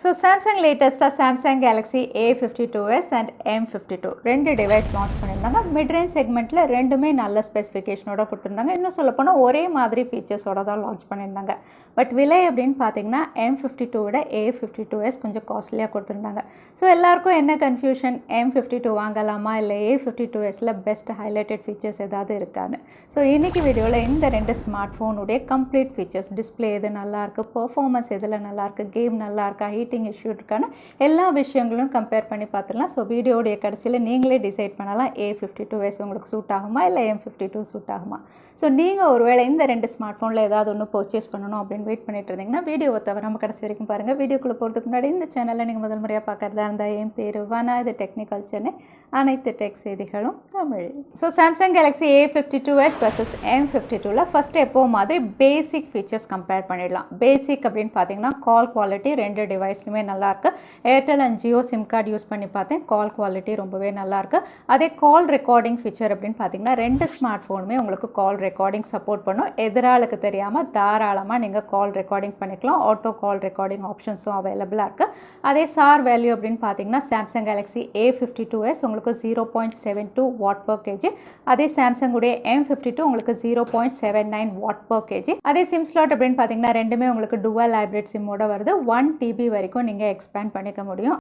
So Samsung latest Samsung Galaxy A52s and M52 ரெண்டு device launch பண்ணியிருந்தாங்க. Mid range செக்மெண்ட்டில் ரெண்டுமே நல்ல ஸ்பெசிஃபிகேஷனோட கொடுத்துருந்தாங்க. இன்னும் சொல்லப்போனால் ஒரே மாதிரி ஃபீச்சர்ஸோட தான் லான்ச் பண்ணியிருந்தாங்க. பட் விலை அப்படின்னு பார்த்தீங்கன்னா M52 விட A52s கொஞ்சம் காஸ்ட்லியாக கொடுத்துருந்தாங்க. ஸோ எல்லாருக்கும் என்ன கன்ஃபியூஷன், M52 வாங்கலாமா இல்லை A52ஸில் பெஸ்ட் ஹைலைட்டட் ஃபீச்சர்ஸ் ஏதாவது இருக்கான்னு. ஸோ இன்றைக்கி வீடியோவில் இந்த ரெண்டு ஸ்மார்ட் ஃபோனுடைய கம்ப்ளீட் ஃபீச்சர்ஸ், டிஸ்பிளே எது நல்லாயிருக்கு, பர்ஃபார்மன்ஸ் எதில் நல்லாயிருக்கு, கேம் நல்லாயிருக்கா, இஷ்யூ இருக்கான எல்லா விஷயங்களும் கம்பேர் பண்ணி பார்த்துடலாம். ஸோ வீடியோடைய கடைசியில் நீங்களே டிசைட் பண்ணலாம் A52s உங்களுக்கு சூட் ஆகுமா இல்லை M52 சூட் ஆகுமா. ஸோ நீங்கள் ஒருவேளை இந்த ரெண்டு ஸ்மார்ட் ஃபோனில் ஏதாவது ஒன்று பர்ச்சேஸ் பண்ணணும் அப்படின்னு வெயிட் பண்ணிட்டு இருந்தீங்கன்னா வீடியோவை தவிர நம்ம கடைசி வரைக்கும் பாருங்கள். வீடியோக்குள்ளே போகிறதுக்கு முன்னாடி இந்த சேனலில் நீங்கள் முதல் முறையாக பார்க்குறதா இருந்தால் என் பேர் வனா, இது டெக்னிக்கல் சென்னை, அனைத்து டெக் செய்திகளும் Tamil. So Samsung Galaxy A52s versus M52ல் ஃபஸ்ட்டு எப்போ மாதிரி பேசிக் ஃபீச்சர்ஸ் கம்பேர் பண்ணிடலாம். பேசிக் அப்படின்னு பார்த்தீங்கன்னா கால் குவாலிட்டி ரெண்டு டிவைஸ்லுமே நல்லாயிருக்கு. Airtel and Jio sim card use பண்ணி பார்த்தேன், கால் குவாலிட்டி ரொம்பவே நல்லாயிருக்கு. அதே கால் ரெக்கார்டிங் ஃபீச்சர் அப்படின்னு பார்த்தீங்கன்னா ரெண்டு ஸ்மார்ட் ஃபோனுமே உங்களுக்கு கால் ரெக்கார்டிங் சப்போர்ட் பண்ணும். எதிராளுக்கு தெரியாமல் தாராளமாக நீங்கள் கால் ரெக்கார்டிங் பண்ணிக்கலாம். ஆட்டோ கால் ரெக்கார்டிங் ஆப்ஷன்ஸும் அவைலபிளாக இருக்குது. அதே சார் வேல்யூ அப்படின்னு பார்த்தீங்கன்னா சாம்சங் கேலக்ஸி A52s உங்களுக்கு 0.72 வாட் பர் கேஜி. அதே சாம்சங் உடைய M52 உங்களுக்கு 0.79 வாட் பர் கேஜி. அதே சிம் ஸ்லாட் அப்படின்னு பார்த்தீங்கன்னா ரெண்டுமே உங்களுக்கு டுவல் ஹைப்ரிட் சிம்மோட வருது. 1 TB வரைக்கும் நீங்கள் எக்ஸ்பேண்ட் பண்ணிக்க முடியும்.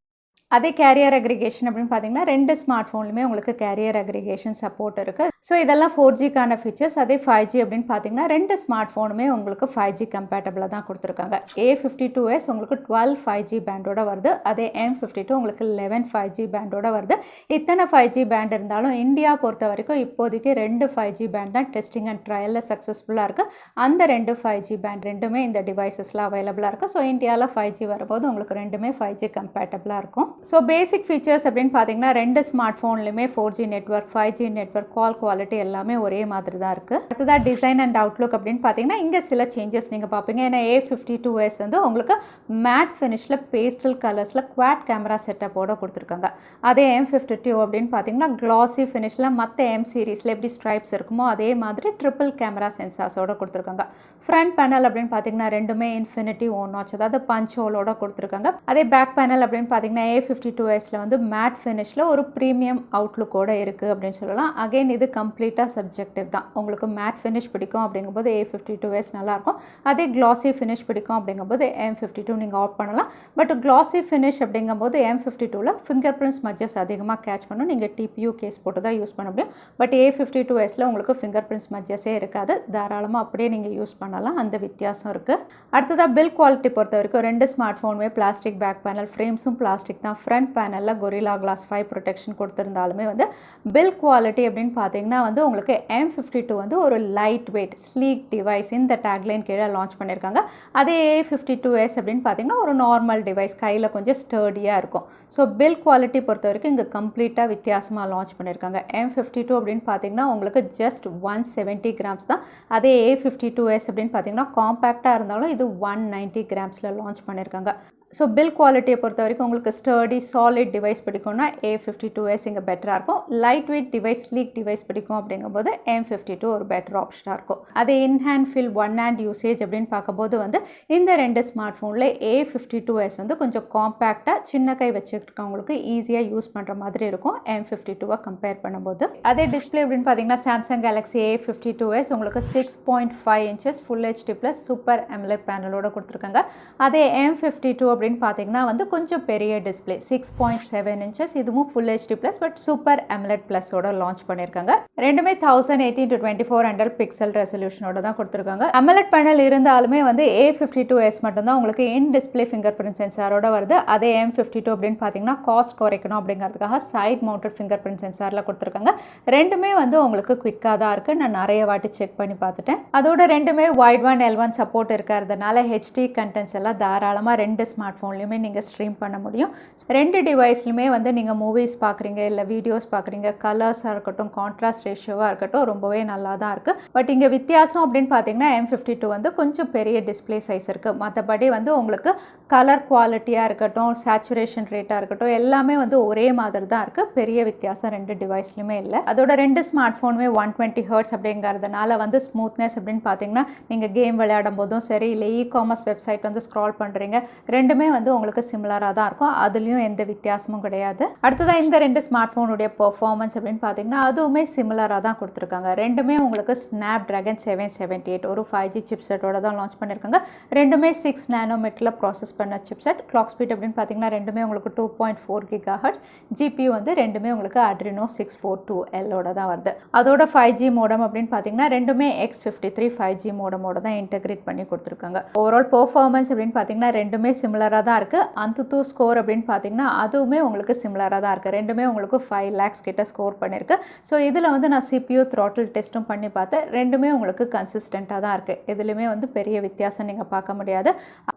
அதே கேரியர் அக்ரிகேஷன் அப்படின்னு பார்த்தீங்கன்னா ரெண்டு ஸ்மார்ட் ஃபோன்லையுமே உங்களுக்கு கேரியர் அக்ரிகேஷன் சப்போர்ட் இருக்குது. ஸோ இதெல்லாம் 4Gக்கான ஃபீச்சர்ஸ். அதே 5G அப்படின்னு பார்த்தீங்கன்னா ரெண்டு ஸ்மார்ட் ஃபோனுமே உங்களுக்கு 5G கம்பேட்டபிளாக தான் கொடுத்துருக்காங்க. A52s உங்களுக்கு 12 5G பேண்டோட வருது. அதே M52 உங்களுக்கு 11 5G பேண்டோட வருது. இத்தனை 5G பேண்ட் இருந்தாலும் இந்தியா பொறுத்த வரைக்கும் இப்போதைக்கு ரெண்டு 5G பேண்ட் தான் டெஸ்டிங் அண்ட் ட்ரையலில் சக்ஸஸ்ஃபுல்லாக இருக்குது. அந்த ரெண்டு 5G பேண்ட் ரெண்டுமே இந்த டிவைசஸில் அவைலபிளாக இருக்குது. ஸோ இந்தியாவில் 5G வரும்போது உங்களுக்கு ரெண்டுமே 5G கம்பேட்டபிளாக இருக்கும். ஸோ பேசிக் ஃபீச்சர்ஸ் அப்படின்னு பார்த்தீங்கன்னா ரெண்டு ஸ்மார்ட் ஃபோன்லையுமே 4G network, 5G network, call quality எல்லாமே ஒரே மாதிரி தான் இருக்குது. அடுத்ததாக டிசைன் அண்ட் அவுட்லுக் அப்படின்னு பார்த்தீங்கன்னா இங்கே சில சேஞ்சஸ் நீங்கள் பார்ப்பீங்க. ஏன்னா A52s வந்து உங்களுக்கு மேட் ஃபினிஷில் பேஸ்டல் கலர்ஸில் குவாட் கேமரா செட்டப்போட கொடுத்துருக்காங்க. அதே M52 அப்படின்னு பார்த்தீங்கன்னா கிளாசி ஃபினிஷில் மற்ற M சீரீஸில் எப்படி ஸ்ட்ரைப்ஸ் இருக்குமோ அதே மாதிரி ட்ரிபிள் கேமரா சென்சார்ஸோட கொடுத்துருக்காங்க. ஃப்ரண்ட் பேனல் அப்படின்னு பார்த்தீங்கன்னா ரெண்டுமே இன்ஃபினிட்டி ஓன் நாட்ச், அதாவது பஞ்ச் ஹோலோட கொடுத்துருக்காங்க. அதே பேக் பேனல் அப்படின்னு பார்த்தீங்கன்னா A52sல வந்து மேட் ஃபினிஷில் ஒரு ப்ரீமியம் அவுட்லுக்கோடு இருக்குது அப்படின்னு சொல்லலாம். அகெயின் இது கம்ப்ளீட்டாக சப்ஜெக்டிவ் தான். உங்களுக்கு மேட் ஃபினிஷ் பிடிக்கும் அப்படிங்கும்போது A52s நல்லாயிருக்கும். அதே கிளாசி ஃபினிஷ் பிடிக்கும் அப்படிங்கும்போது M52 நீங்கள் ஆட் பண்ணலாம். பட் கிளாசி ஃபினிஷ் அப்படிங்கும்போது M52ல் ஃபிங்கர் பிரிண்ட்ஸ் மட்ஜஸ் அதிகமாக கேட்ச் பண்ணும். நீங்கள் TPU கேஸ் போட்டு தான் யூஸ் பண்ண முடியும். பட் A52sல உங்களுக்கு ஃபிங்கர் பிரிண்ட்ஸ் மட்ஜஸே இருக்காது. தாராளமாக அப்படியே நீங்கள் யூஸ் பண்ணலாம். அந்த வித்தியாசம் இருக்குது. அடுத்ததாக பில் குவாலிட்டி பொறுத்த வரைக்கும் ரெண்டு ஸ்மார்ட் ஃபோனுமே பிளாஸ்டிக் பேக் பேனல், ஃப்ரேம்ஸும் பிளாஸ்டிக் தான். ஃப்ரண்ட் பேனலில் கொரில்லா கிளாஸ் 5 ப்ரொடெக்ஷன் கொடுத்துருந்தாலுமே வந்து பில் குவாலிட்டி அப்படின்னு பார்த்தீங்கன்னா வந்து உங்களுக்கு M52 வந்து ஒரு லைட் வெயிட் ஸ்லீக் டிவைஸ் இந்த டேக்லைன் கீழே லான்ச் பண்ணியிருக்காங்க. அதே A52s அப்படின்னு பார்த்தீங்கன்னா ஒரு நார்மல் டிவைஸ், கையில் கொஞ்சம் ஸ்டர்டியாக இருக்கும். ஸோ பில் குவாலிட்டி பொறுத்த வரைக்கும் இங்கே கம்ப்ளீட்டாக வித்தியாசமாக லான்ச் பண்ணியிருக்காங்க. M52 அப்படின்னு பார்த்தீங்கன்னா உங்களுக்கு ஜஸ்ட் 170 கிராம்ஸ் தான். அதே A52s அப்படின்னு பார்த்தீங்கன்னா காம்பேக்டாக இருந்தாலும் இது 190 கிராம்ஸில் லான்ச் பண்ணியிருக்காங்க. ஸோ பில் குவாலிட்டியை பொறுத்த வரைக்கும் உங்களுக்கு ஸ்டர்டி சாலிட் டிவைஸ் பிடிக்கும்னா A52s இங்கே பெட்டராக இருக்கும். Light weight device, sleek device பிடிக்கும் அப்படிங்கும்போது M52 ஒரு பெட்டர் ஆப்ஷனாக இருக்கும். அதே in hand feel one hand usage அப்படின்னு பார்க்கும்போது வந்து இந்த ரெண்டு ஸ்மார்ட் ஃபோனில் A52s வந்து கொஞ்சம் காம்பேக்டாக சின்ன கை வச்சுருக்கவங்களுக்கு ஈஸியாக யூஸ் பண்ணுற மாதிரி இருக்கும் M52 கம்பேர் பண்ணும்போது. அதே டிஸ்பிளே அப்படின்னு பார்த்தீங்கன்னா சாம்சங் கேலக்ஸி A52s உங்களுக்கு 6.5 inches full HD plus super AMOLED பேனலோட கொடுத்துருக்காங்க. அதே M52 அப்படின்னு பார்த்தீங்கன்னா வந்து கொஞ்சம் பெரிய டிஸ்பிளே 6.7 inches, இதுவும் full HD plus but super AMOLED ப்ளஸோட லான்ச் பண்ணியிருக்காங்க. ரெண்டுமே 1080 to 2400 பிக்சல் ரெசல்யூஷனோட தான் கொடுத்துருக்காங்க. AMOLED பேனல் இருந்தாலுமே வந்து A52s மட்டும்தான் உங்களுக்கு இன் டிஸ்பிளே ஃபிங்கர் பிரிண்ட் சென்சாரோட வருது. அதே M52 அப்படின்னு பார்த்தீங்கன்னா காஸ்ட் குறைக்கணும் அப்படிங்கிறதுக்காக சைட் மவுண்டட் ஃபிங்கர் பிரிண்ட் சென்சாரில் கொடுத்துருக்காங்க. ரெண்டுமே வந்து உங்களுக்கு குவிக்காக தான் இருக்குது. நான் நிறைய வாட்டி செக் பண்ணி பார்த்துட்டேன். அதோட ரெண்டுமே வைட் ஒன் L1 சப்போர்ட் இருக்கிறதுனால HD கண்டென்ட்ஸ் எல்லாம் தாராளமாக ரெண்டு ஸ்மார்ட் ஃபோன்லையுமே நீங்கள் ஸ்ட்ரீம் பண்ண முடியும். ரெண்டு டிவைஸ்லையுமே வந்து நீங்கள் மூவிஸ் பார்க்குறீங்க இல்லை வீடியோஸ் பார்க்குறீங்க, கலர்ஸாக இருக்கட்டும், கான்ட்ராஸ்ட் ரேஷியோவாக இருக்கட்டும், ரொம்பவே நல்லா தான் இருக்குது. பட் இங்கே வித்தியாசம் அப்படின்னு பார்த்தீங்கன்னா M52 வந்து கொஞ்சம் பெரிய டிஸ்பிளே சைஸ் இருக்குது. மற்றபடி வந்து உங்களுக்கு கலர் குவாலிட்டியாக இருக்கட்டும், சேச்சுரேஷன் ரேட்டாக இருக்கட்டும், எல்லாமே வந்து ஒரே மாதிரி தான் இருக்குது. பெரிய வித்தியாசம் ரெண்டு டிவைஸ்லையுமே இல்லை. அதோட ரெண்டு ஸ்மார்ட் ஃபோனுமே 120 Hz அப்படிங்கிறதுனால வந்து ஸ்மூத்னஸ் அப்படின்னு பார்த்தீங்கன்னா நீங்கள் கேம் விளையாடும் போதும் சரி இல்லை இ-காமர்ஸ் வெப்சைட் வந்து ஸ்க்ரால் பண்ணுறீங்க, ரெண்டுமே ரெண்டுமே வந்து உங்களுக்கு சிமிலராக தான் இருக்கும், அதுலேயும் எந்த வித்தியாசமும் கிடையாது. அடுத்ததாக இந்த ரெண்டு ஸ்மார்ட் ஃபோனுடைய பெர்ஃபார்மன்ஸ் அப்படின்னு பார்த்தீங்கன்னா அதுவுமே சிமிலராக தான் கொடுத்துருக்காங்க. ரெண்டுமே உங்களுக்கு ஸ்னாப்ட்ராகன் 778 ஒரு 5G சிப்செட்டோட தான் லான்ச் பண்ணியிருக்காங்க. ரெண்டுமே 6 நானோமீட்டரில் ப்ராசஸ் பண்ண சிப்செட். கிளாக் ஸ்பீட் அப்படின்னு பார்த்தீங்கன்னா ரெண்டுமே உங்களுக்கு 2.4 GHz. ஜிபியூ வந்து ரெண்டுமே உங்களுக்கு Adreno 642L தான் வருது. அதோட 5G மோடம் அப்படின்னு பார்த்தீங்கன்னா ரெண்டுமே X53 5G மோடமோட தான் இன்டெகிரேட் பண்ணி கொடுத்துருக்காங்க. ஓவரால் பெர்ஃபார்மன்ஸ் அப்படின்னு பார்த்தீங்கன்னா ரெண்டுமே சிமிலராக தான் இருக்குது. AnTuTu ஸ்கோர் அப்படின்னு பார்த்தீங்கன்னா அதுவுமே உங்களுக்கு சிமிலராக தான் இருக்குது. ரெண்டுமே உங்களுக்கு 5 lakhs கிட்ட ஸ்கோர் பண்ணியிருக்கு. ஸோ இதில் வந்து நான் CPU த்ராட்டில் டெஸ்ட்டும் பண்ணி பார்த்தேன். ரெண்டுமே உங்களுக்கு கன்சிஸ்டண்ட்டாக தான் இருக்குது. இதுலையுமே வந்து பெரிய வித்தியாசம் நீங்கள் பார்க்க முடியாது.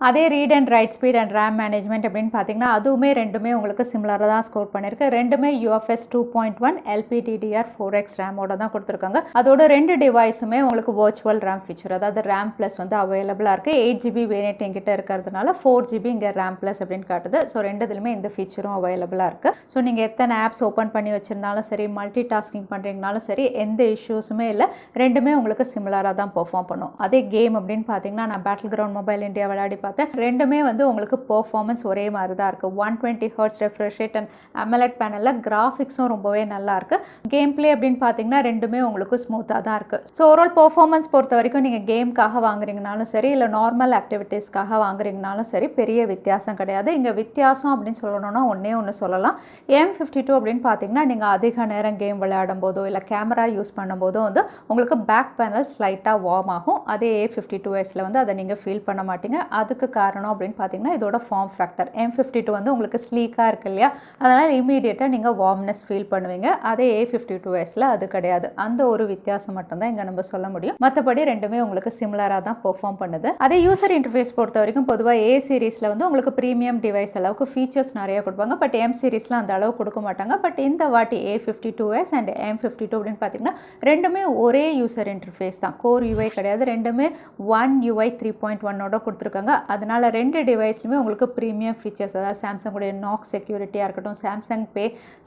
அதே read and right speed and RAM management அப்படின்னு பார்த்தீங்கன்னா அதுவுமே ரெண்டுமே உங்களுக்கு சிமிலராக தான் ஸ்கோர் பண்ணியிருக்கு. ரெண்டுமே UFS 2.1 LPDDR4X ரேமோட தான் கொடுத்துருக்காங்க. அதோட ரெண்டு டிவைஸுமே உங்களுக்கு வர்ச்சுவல் ரேம் ஃபீச்சர், அதாவது ரேம் ப்ளஸ் வந்து அவைலபிளாக இருக்குது. 8GB வேரியன்ட் எங்கிட்ட இருக்கிறதுனால 4GB இங்கே ரேம் ப்ளஸ் அப்படின்னு காட்டுது. ஸோ ரெண்டுதுலையுமே இந்த ஃபீச்சரும் அவைலபிளாக இருக்குது. ஸோ நீங்கள் எத்தனை ஆப்ஸ் ஓப்பன் பண்ணி வச்சிருந்தாலும் சரி, மல்டி டாஸ்கிங் பண்ணுறீங்கனாலும் சரி, எந்த இஷ்யூஸுமே இல்லை. ரெண்டுமே உங்களுக்கு சிமிலராக தான் பெர்ஃபார்ம் பண்ணும். அதே கேம் அப்படின்னு பார்த்தீங்கன்னா நான் பேட்டில் கிரவுண்ட் மொபைல் இந்தியா விளையாடி பார்த்தேன். ரெண்டுமே வந்து உங்களுக்கு பெர்ஃபார்மன்ஸ் ஒரே மாதிரி தான் இருக்குது. 120 Hz refresh rate and AMOLED பேனலில் கிராஃபிக்ஸும் ரொம்பவே நல்லா இருக்குது. கேம் பிளே அப்படின்னு பார்த்தீங்கன்னா ரெண்டுமே உங்களுக்கு ஸ்மூத்தாக தான் இருக்குது. ஸோ ஓவரால் பெர்ஃபார்மன்ஸ் பொறுத்த வரைக்கும் நீங்கள் கேமுக்காக வாங்குறீங்கனாலும் சரி, இல்லை நார்மல் ஆக்டிவிட்டீஸ்க்காக வாங்குறீங்கனாலும் சரி, பெரிய வித்தியாசம் கிடையாது. இங்கே வித்தியாசம் அப்படின்னு சொல்லணும்னா ஒன்று சொல்லலாம். M52 அப்படின்னு பார்த்தீங்கன்னா நீங்கள் அதிக நேரம் கேம் விளையாடும் போதோ இல்லை கேமரா யூஸ் பண்ணும்போதோ வந்து உங்களுக்கு பேக் பேனல் ஸ்லைட்டாக வார்ம் ஆகும். அதே A52Sல வந்து அதை நீங்கள் ஃபீல் பண்ண மாட்டீங்க. அதுக்கு காரணம் அப்படின்னு பார்த்தீங்கன்னா இதோட ஃபார்ம் ஃபேக்டர். M52 வந்து உங்களுக்கு ஸ்லீக்காக இருக்கு இல்லையா, அதனால் இமீடியட்டாக நீங்கள் வார்ம்னஸ் ஃபீல் பண்ணுவீங்க. அதே A52Sல அது கிடையாது. அந்த ஒரு வித்தியாசம் மட்டும்தான் இங்கே நம்ம சொல்ல முடியும். மற்றபடி ரெண்டுமே உங்களுக்கு சிமிலராக தான் பெர்ஃபார்ம் பண்ணுது. அதே யூசர் இன்டர்ஃபேஸ் பொறுத்த வரைக்கும் பொதுவாக A சீரீஸில் வந்து உங்களுக்கு ப்ரீமியம் டிவைஸ் அளவுக்கு ஃபீச்சர்ஸ் நிறைய கொடுப்பாங்க. பட் M சீரீஸில் அந்த அளவு கொடுக்க மாட்டாங்க. பட் இந்த வாட்டி A52S அண்ட் M52 அப்படின்னு பார்த்தீங்கன்னா ரெண்டுமே ஒரே யூசர் இன்டர்ஃபேஸ் தான், கோர் UI கிடையாது. ரெண்டுமே One UI 3.1ஓட கொடுத்துருக்காங்க. அதனால ரெண்டு டிவைஸ்லையுமே உங்களுக்கு ப்ரீமியம் ஃபீச்சர்ஸ், அதாவது சாம்சங்குடைய நாக் செக்யூரிட்டியாக இருக்கட்டும், சாம்சங் பே,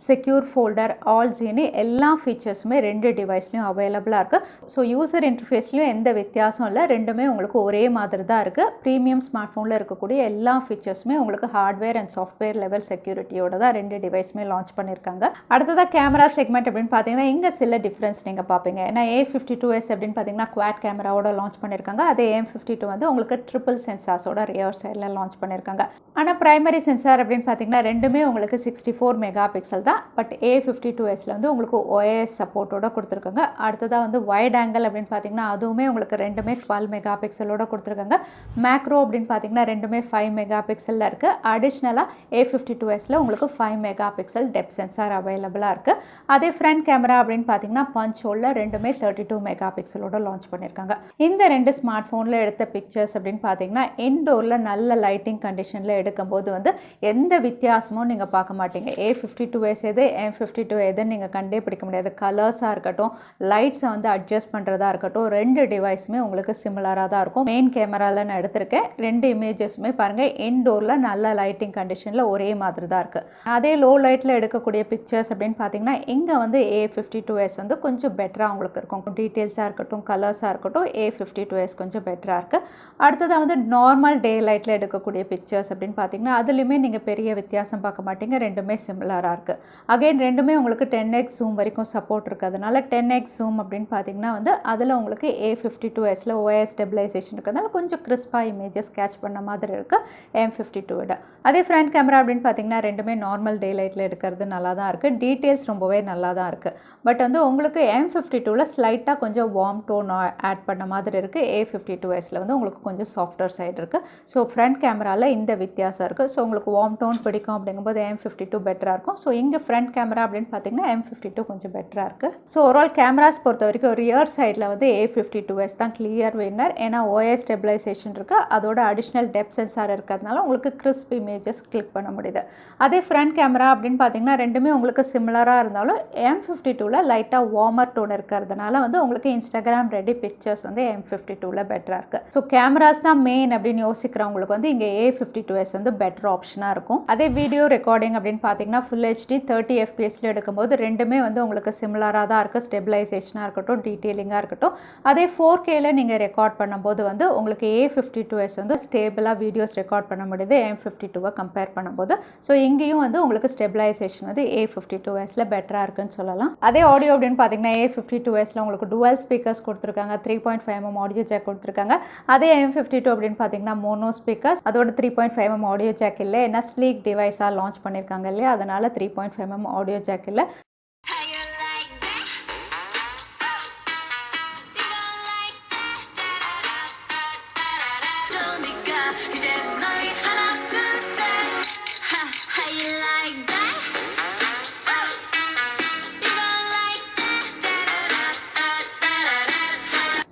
செக்யூர் ஃபோல்டர், ஆல் ஜீனி எல்லா ஃபீச்சர்ஸுமே ரெண்டு டிவைஸ்லையும் அவைலபிளாக இருக்குது. ஸோ யூசர் இன்டர்ஃபேஸ்லையும் எந்த வித்தியாசம் இல்லை. ரெண்டுமே உங்களுக்கு ஒரே மாதிரி தான் இருக்குது. ப்ரீமியம் ஸ்மார்ட் ஃபோனில் இருக்கக்கூடிய எல்லா ஃபீச்சர்ஸுமே உங்களுக்கு ஹார்ட்வேர் அண்ட் சாஃப்ட்வேர் லெவல் செக்யூரிட்டியோட தான் ரெண்டு டிவைஸுமே லான்ச் பண்ணியிருக்காங்க. அடுத்ததாக கேமரா செக்மெண்ட் அப்படின்னு பார்த்தீங்கன்னா இங்கே சில டிஃப்ரென்ஸ் நீங்கள் பார்ப்பீங்க. ஏன்னா A52S அப்படின்னு பார்த்தீங்கன்னா குவாட் கேமராவோட லான்ச் பண்ணியிருக்காங்க. அதே M52 வந்து உங்களுக்கு ட்ரிபிள் சென்சார்ஸோட ரியர் சைடில் லான்ச் பண்ணியிருக்காங்க. ஆனால் பிரைமரி சென்சார் அப்படின்னு பார்த்தீங்கன்னா ரெண்டுமே உங்களுக்கு 64 மெகா பிக்சல் தான். பட் A52Sல வந்து உங்களுக்கு OIS சப்போர்ட்டோட கொடுத்துருக்காங்க. அடுத்ததாக வந்து வைட் ஆங்கிள் அப்படின்னு பார்த்தீங்கன்னா அதுவுமே உங்களுக்கு ரெண்டுமே 12 மெகா பிக்சலோட கொடுத்துருக்காங்க. மேக்ரோ அப்படின்னு பார்த்தீங்கன்னா ரெண்டுமே 5 மெகா பிக்சலில் இருக்குது. அடிஷ்னலாக A52Sல உங்களுக்கு 5 மெகா பிக்சல் டெப்த் சென்சார் அவைலபிளாக இருக்குது. அதே ஃப்ரண்ட் கேமரா அப்படின்னு பார்த்தீங்கன்னா பஞ்ச் ஹோலில் ரெண்டுமே 32 மெகா பிக்சலோட லான்ச் பண்ணியிருக்காங்க. இந்த ரெண்டு ஸ்மார்ட் ஃபோனில் எடுத்த பிக்சர்ஸ் அப்படின்னு பார்த்தீங்கன்னா இன்டோரில் நல்ல லைட்டிங் கண்டிஷனில் எடுக்கும்போது வந்து எந்த வித்தியாசமும் நீங்கள் பார்க்க மாட்டீங்க. A52S எது M52 எதுன்னு நீங்கள் கண்டே பிடிக்க முடியாது. கலர்ஸாக இருக்கட்டும், லைட்ஸை வந்து அட்ஜஸ்ட் பண்ணுறதா இருக்கட்டும், ரெண்டு டிவைஸுமே உங்களுக்கு சிமிலராக தான் இருக்கும். மெயின் கேமராவில் நான் எடுத்திருக்கேன். ரெண்டு இமேஜஸுமே பாருங்கள் இன்டோரில் நல்ல லைட்டிங் கண்டிஷனில் ஒரே மாதிரி தான் இருக்குது. அதே லோ லைட்டில் எடுக்கக்கூடிய பிக்சர்ஸ் அப்படின்னு பார்த்தீங்கன்னா இங்கே வந்து A52S வந்து கொஞ்சம் பெட்டராக உங்களுக்கு இருக்கும். டீட்டெயில்ஸாக இருக்கட்டும், கலர்ஸாக இருக்கட்டும், A52S கொஞ்சம் பெட்டராக இருக்குது. அடுத்ததாக வந்து நார்மல் டே லைட்டில் எடுக்கக்கூடிய பிக்சர்ஸ் அப்படின்னு பார்த்தீங்கன்னா அதுலேயுமே நீங்கள் பெரிய வித்தியாசம் பார்க்க மாட்டீங்க. ரெண்டுமே சிமிலராக இருக்குது. அகைன் ரெண்டுமே உங்களுக்கு 10x ஜூம் வரைக்கும் சப்போர்ட் இருக்கிறதுனால 10x ஜூம் அப்படின்னு பார்த்தீங்கன்னா வந்து அதில் உங்களுக்கு A52Sல OIS ஸ்டெபிலைசேஷன் இருக்கிறதுனால கொஞ்சம் கிறிஸ்பாக இமேஜஸ் கேட்ச் பண்ண மாதிரி இருக்குது M52 விட. அதே ஃப்ரண்ட் கேமரா அப்படின்னு பார்த்தீங்கன்னா ரெண்டுமே நார்மல் டே லைட்டில் எடுக்கிறது நல்லா தான் இருக்குது. டீட்டெயில்ஸ் ரொம்பவே நல்லா தான் இருக்குது. பட் வந்து உங்களுக்கு M52ல ஸ்லைட்டாக கொஞ்சம் வார்ம் டோன் ஆட் பண்ண மாதிரி இருக்குது. A52Sல வந்து உங்களுக்கு கொஞ்சம் சாஃப்ட்வேர் சைடு இருக்குது. ஸோ ஃப்ரண்ட் கேமராவில் இந்த வித்தியாசம் இருக்குது. ஸோ உங்களுக்கு வார்ம் டோன் பிடிக்கும் அப்படிங்கும்போது M52 பெட்டராக இருக்கும். ஸோ இங்கே ஃப்ரண்ட் கேமரா அப்படின்னு பார்த்தீங்கன்னா M52 கொஞ்சம் பெட்டராக இருக்குது. ஸோ ஓவரால் கேமராஸ் பொறுத்த வரைக்கும் ரியர் சைடில் வந்து A52S தான் கிளியர் வின்னர். ஏன்னா OIS ஸ்டெபிலைசேஷன் இருக்குது. அதோட அடிஷ்னல் டெப்த் சென்சார் இருக்கிறதுனால உங்களுக்கு கிறிஸ்ப் இமேஜஸ் கிளிக் பண்ண முடியுது. அதே ஃப்ரண்ட் கேமரா அப்படின்னு பார்த்தீங்கன்னா ரெண்டுமே உங்களுக்கு சிமிலராக இருந்தாலும் M52ல லைட்டாக வார்மர் டோன் இருக்கிறதுனால வந்து உங்களுக்கு இன்ஸ்டாகிராம் ரெடி பிக்சர்ஸ் வந்து M52ல பெட்டராக இருக்குது. ஸோ கேமராஸ் தான் மெயின் அப்படின்னு யோசிக்கிறவங்களுக்கு வந்து இங்கே A52S வந்து பெட்டர் ஆப்ஷனாக இருக்கும். அதே வீடியோ ரெக்கார்டிங் அப்படின்னு பார்த்தீங்கன்னா ஃபுல் HD 30 FPSல எடுக்கும்போது ரெண்டுமே வந்து உங்களுக்கு சிமிலராக தான் இருக்குது. ஸ்டெபிலைசேஷனாக இருக்கட்டும், டீட்டெயிலிங்காக இருக்கட்டும். அதே 4Kல நீங்கள் ரெக்கார்ட் பண்ணும்போது வந்து உங்களுக்கு A52S வந்து ஸ்டேபிளாக வீடியோஸ் ரெக்கார்ட் ரெக்கார்ட் பண்ண முடியுது M52 கம்பேர் பண்ணும்போது. ஸோ இங்கேயும் வந்து உங்களுக்கு ஸ்டெபிலைசேஷன் வந்து A52sல பெட்டராக இருக்குன்னு சொல்லலாம். அதே ஆடியோ அப்படின்னு பார்த்தீங்கன்னா A52sல உங்களுக்கு டுவல் ஸ்பீக்கர்ஸ் கொடுத்துருக்காங்க, 3.5mm ஆடியோ ஜாக் கொடுத்துருக்காங்க. அதே M52 அப்படின்னு பார்த்தீங்கன்னா மோனோ ஸ்பீக்கர்ஸ், அதோட 3.5mm ஆடியோ ஜாக் இல்லை, ஏன்னா ஸ்லீக் டிவைஸாக லான்ச் பண்ணியிருக்காங்க இல்லையா, அதனால 3.5mm ஆடியோ ஜாக் இல்லை.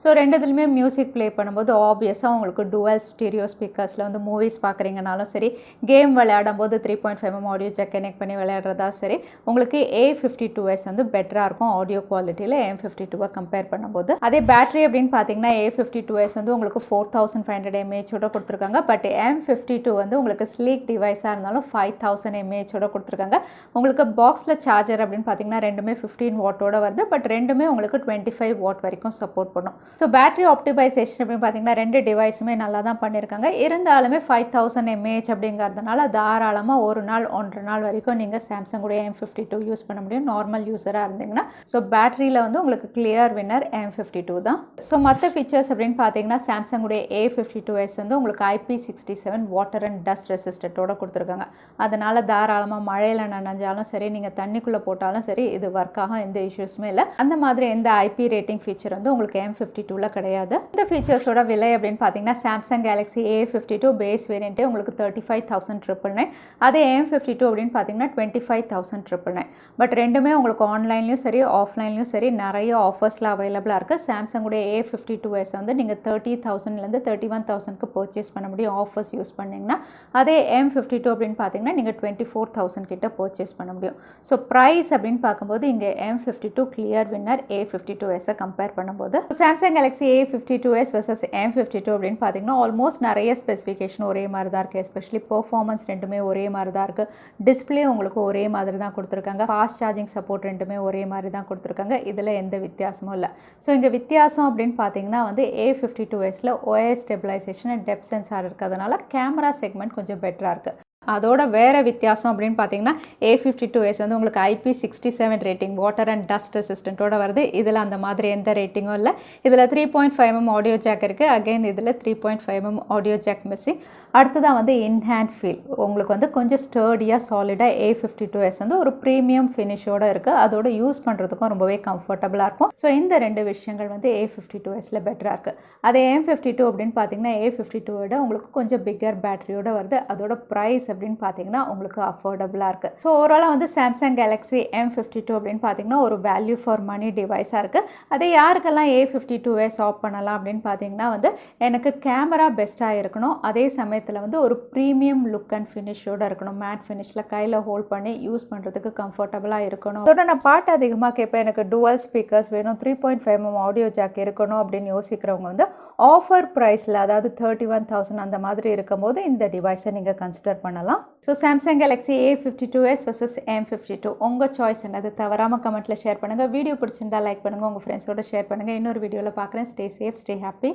ஸோ ரெண்டுத்துலையுமே மியூசிக் ப்ளே பண்ணும்போது ஆப்வியஸாக உங்களுக்கு டுவல் ஸ்டீரியோ ஸ்பீக்கர்ஸில் வந்து மூவிஸ் பார்க்குறீங்கனாலும் சரி, கேம் விளையாடும் போது 3.5mm ஆடியோ ஜாக் கனெக்ட் பண்ணி விளையாடுறதா சரி, உங்களுக்கு A52s வந்து பெட்டராக இருக்கும் ஆடியோ குவாலிட்டியில் M52 கம்பேர் பண்ணும்போது. அதே பேட்டரி அப்படின்னு பார்த்தீங்கன்னா A52s வந்து உங்களுக்கு 4500 mAh கொடுத்துருக்காங்க. பட் M52 வந்து உங்களுக்கு ஸ்லீக் டிவைஸாக இருந்தாலும் 5000 mAh கொடுத்துருக்காங்க. உங்களுக்கு பாக்ஸில் சார்ஜர் அப்படின்னு பார்த்தீங்கன்னா ரெண்டுமே 15 வாட்டோட வருது. பட் ரெண்டுமே உங்களுக்கு 25 வாட் வரைக்கும் சப்போர்ட் பண்ணும். ஸோ பேட்டரி ஆப்டிமைசேஷன் அப்படின்னு பார்த்தீங்கன்னா ரெண்டு டிவைஸுமே நல்லா தான் பண்ணியிருக்காங்க. இருந்தாலுமே 5000 mAh அப்படிங்கிறதுனால தாராளமாக ஒரு நாள் 1.5 நாள் வரைக்கும் நீங்கள் சாம்சங்குடைய M52 யூஸ் பண்ண முடியும் நார்மல் யூஸராக இருந்தீங்கன்னா. ஸோ பேட்டரியில் வந்து உங்களுக்கு கிளியர் வின்னர் M52 தான். ஸோ மற்ற ஃபீச்சர்ஸ் அப்படின்னு பார்த்தீங்கன்னா சாம்சங்குடைய A52s வந்து உங்களுக்கு IP67 வாட்டர் அண்ட் டஸ்ட் ரெசிஸ்டண்ட்டோட கொடுத்துருக்காங்க. அதனால் தாராளமாக மழையில் நனைஞ்சாலும் சரி, நீங்கள் தண்ணிக்குள்ளே போட்டாலும் சரி, இது ஒர்க் ஆகும், எந்த இஷ்யூஸுமே இல்லை. அந்த மாதிரி எந்த IP ரேட்டிங் ஃபீச்சர் வந்து உங்களுக்கு M52 கிடையாது. இந்த ஃபீச்சர்ஸோட விலை அப்படின்னு பார்த்தீங்கன்னா சாம்சங் கேலக்ஸி A52 பேஸ் வேரியண்ட்டே உங்களுக்கு 35,999. அதே M52 அப்படின்னு பார்த்தீங்கன்னா 25,999. பட் ரெண்டுமே உங்களுக்கு ஆன்லைன்லையும் சரி ஆஃப்லைன்லையும் சரி நிறைய ஆஃபர்ஸில் அவைலபிளாக இருக்குது. சாம்சங்குடைய A52s வந்து நீங்கள் 30,000லேருந்து 31,000க்கு பர்ச்சேஸ் பண்ண முடியும் ஆஃபர்ஸ் யூஸ் பண்ணிங்கன்னா. அதே M52 அப்படின்னு பார்த்தீங்கன்னா நீங்கள் 24,000 கிட்ட பர்ச்சேஸ் பண்ண முடியும். ஸோ ப்ரைஸ் அப்படின்னு பார்க்கும்போது இங்கே M52 clear winner A52s compare பண்ணும்போது. Samsung Galaxy A52s vs M52 அப்படின்னு பார்த்தீங்கன்னா ஆல்மோஸ்ட் நிறைய ஸ்பெசிஃபிகேஷன் ஒரே மாதிரி தான் இருக்குது. எஸ்பெஷலி பெர்ஃபார்மன்ஸ் ரெண்டுமே ஒரே மாதிரி தான் இருக்குது. டிஸ்பிளே உங்களுக்கு ஒரே மாதிரி தான் கொடுத்துருக்காங்க. ஃபாஸ்ட் சார்ஜிங் சப்போர்ட் ரெண்டுமே ஒரே மாதிரி தான் கொடுத்துருக்காங்க. இதில் எந்த வித்தியாசமும் இல்லை. ஸோ இங்கே வித்தியாசம் அப்படின்னு பார்த்தீங்கன்னா வந்து A52sல OIS stabilization and depth sensor இருக்கிறதுனால கேமரா செக்மெண்ட் கொஞ்சம் பெட்டராக இருக்குது. அதோட வேறு வித்தியாசம் அப்படின்னு பார்த்தீங்கன்னா A52s வந்து உங்களுக்கு IP67 rating water and dust ரெசிஸ்டண்ட்டோட வருது. இதில் அந்த மாதிரி எந்த ரேட்டிங்கும் இல்லை. இதில் 3.5mm ஆடியோ ஜாக் இருக்குது. அகெயின் இதில் 3.5mm ஆடியோ ஜாக் மிஸ்ஸிங். அடுத்ததான் வந்து இன்ஹேண்ட் ஃபீல் உங்களுக்கு வந்து கொஞ்சம் ஸ்டர்டியாக சாலிடாக A52s வந்து ஒரு ப்ரீமியம் ஃபினிஷோடு இருக்குது. அதோட யூஸ் பண்ணுறதுக்கும் ரொம்பவே கம்ஃபர்டபுளாக இருக்கும். ஸோ இந்த ரெண்டு விஷயங்கள் வந்து A52sல பெட்டராக இருக்குது. அதே M52 அப்படின்னு பார்த்தீங்கன்னா A52 விட உங்களுக்கு கொஞ்சம் பிக்கர் பேட்டரியோட வருது. அதோட ப்ரைஸ் அப்படின்னு பார்த்தீங்கன்னா உங்களுக்கு அஃபோர்டபுளாக இருக்குது. ஸோ ஓவராலாக வந்து சாம்சங் கேலக்ஸி M52 அப்படின்னு பார்த்தீங்கன்னா ஒரு வேல்யூ ஃபார் மணி டிவைஸாக இருக்குது. அதே யாருக்கெல்லாம் A52s ஆப் பண்ணலாம் அப்படின்னு பார்த்தீங்கன்னா வந்து எனக்கு கேமரா பெஸ்ட்டாக இருக்கணும், அதே சமயத்தில் வந்து ஒரு ப்ரீமியம் லுக் அண்ட் ஃபினிஷோடு இருக்கணும், மேட் ஃபினிஷில் கையில் ஹோல்ட் பண்ணி யூஸ் பண்ணுறதுக்கு கம்ஃபர்டபுளாக இருக்கணும். அதோட நான் பாட்டு அதிகமாக கேட்பேன், எனக்கு டுவல் ஸ்பீக்கர்ஸ் வேணும், 3.5mm ஆடியோ ஜாக் இருக்கணும் அப்படின்னு யோசிக்கிறவங்க வந்து ஆஃபர் ப்ரைஸில் அதாவது 31,000 அந்த மாதிரி இருக்கும்போது இந்த டிவைஸை நீங்கள் கன்சிடர் பண்ணலாம். So Samsung Galaxy A52s vs M52 உங்கள் சாய்ஸ் என்னது? தவறாமல் கமெண்ட்டில் ஷேர் பண்ணுங்கள். வீடியோ பிடிச்சிருந்தா லைக் பண்ணுங்கள், உங்கள் ஃப்ரெண்ட்ஸோட ஷேர் பண்ணுங்கள். இன்னொரு வீடியோவில் பார்க்குறேன். Stay safe, stay happy.